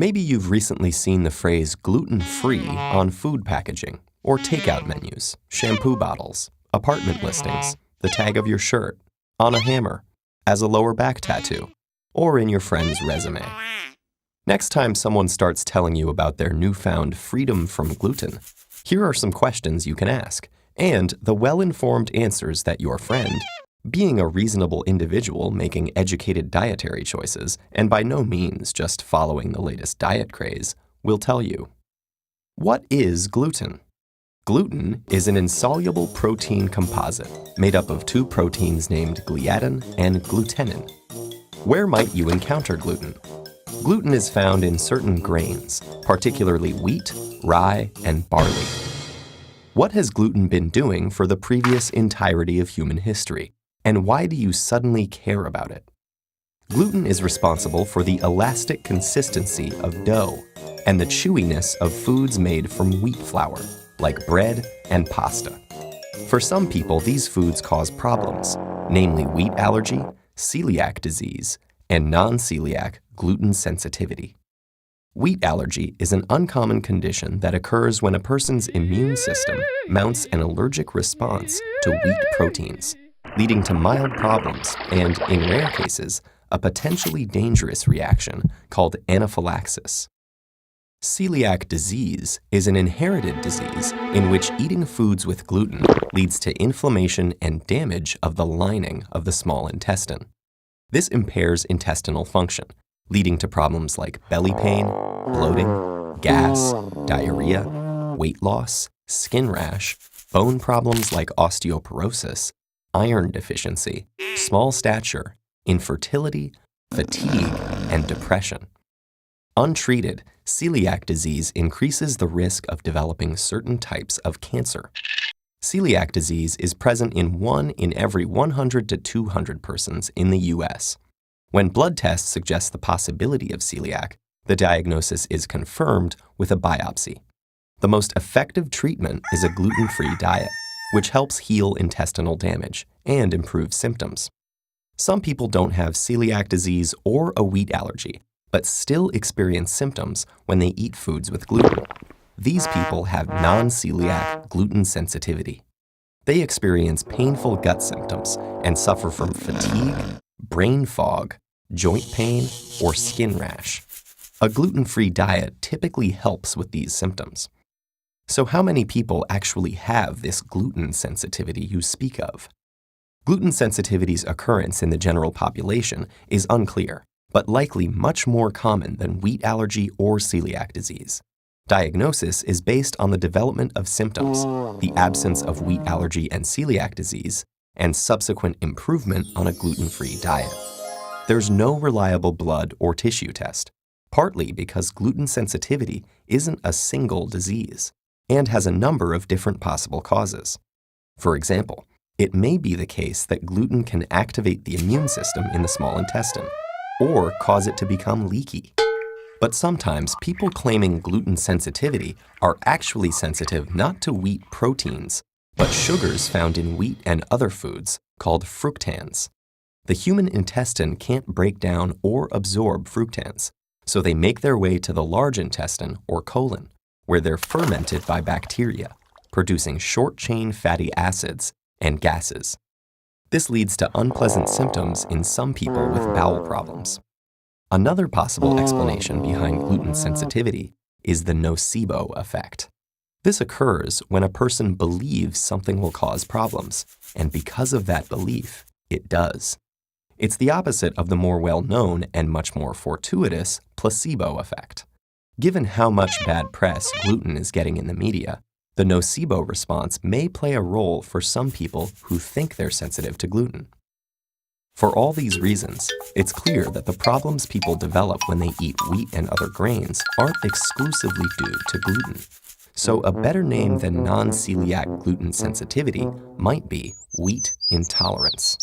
Maybe you've recently seen the phrase gluten-free on food packaging, or takeout menus, shampoo bottles, apartment listings, the tag of your shirt, on a hammer, as a lower back tattoo, or in your friend's resume. Next time someone starts telling you about their newfound freedom from gluten, here are some questions you can ask, and the well-informed answers that your friend, being a reasonable individual making educated dietary choices, and by no means just following the latest diet craze, will tell you. What is gluten? Gluten is an insoluble protein composite made up of two proteins named gliadin and glutenin. Where might you encounter gluten? Gluten is found in certain grains, particularly wheat, rye, and barley. What has gluten been doing for the previous entirety of human history, and why do you suddenly care about it? Gluten is responsible for the elastic consistency of dough and the chewiness of foods made from wheat flour, like bread and pasta. For some people, these foods cause problems, namely wheat allergy, celiac disease, and non-celiac gluten sensitivity. Wheat allergy is an uncommon condition that occurs when a person's immune system mounts an allergic response to wheat proteins, leading to mild problems and, in rare cases, a potentially dangerous reaction called anaphylaxis. Celiac disease is an inherited disease in which eating foods with gluten leads to inflammation and damage of the lining of the small intestine. This impairs intestinal function, leading to problems like belly pain, bloating, gas, diarrhea, weight loss, skin rash, bone problems like osteoporosis, iron deficiency, small stature, infertility, fatigue, and depression. Untreated, celiac disease increases the risk of developing certain types of cancer. Celiac disease is present in 1 in every 100 to 200 persons in the U.S. When blood tests suggest the possibility of celiac, the diagnosis is confirmed with a biopsy. The most effective treatment is a gluten-free diet, which helps heal intestinal damage and improve symptoms. Some people don't have celiac disease or a wheat allergy, but still experience symptoms when they eat foods with gluten. These people have non-celiac gluten sensitivity. They experience painful gut symptoms and suffer from fatigue, brain fog, joint pain, or skin rash. A gluten-free diet typically helps with these symptoms. So how many people actually have this gluten sensitivity you speak of? Gluten sensitivity's occurrence in the general population is unclear, but likely much more common than wheat allergy or celiac disease. Diagnosis is based on the development of symptoms, the absence of wheat allergy and celiac disease, and subsequent improvement on a gluten-free diet. There's no reliable blood or tissue test, partly because gluten sensitivity isn't a single disease and has a number of different possible causes. For example, it may be the case that gluten can activate the immune system in the small intestine or cause it to become leaky. But sometimes people claiming gluten sensitivity are actually sensitive not to wheat proteins, but sugars found in wheat and other foods called fructans. The human intestine can't break down or absorb fructans, so they make their way to the large intestine or colon, where they're fermented by bacteria, producing short-chain fatty acids and gases. This leads to unpleasant symptoms in some people with bowel problems. Another possible explanation behind gluten sensitivity is the nocebo effect. This occurs when a person believes something will cause problems, and because of that belief, it does. It's the opposite of the more well-known and much more fortuitous placebo effect. Given how much bad press gluten is getting in the media, the nocebo response may play a role for some people who think they're sensitive to gluten. For all these reasons, it's clear that the problems people develop when they eat wheat and other grains aren't exclusively due to gluten. So a better name than non-celiac gluten sensitivity might be wheat intolerance.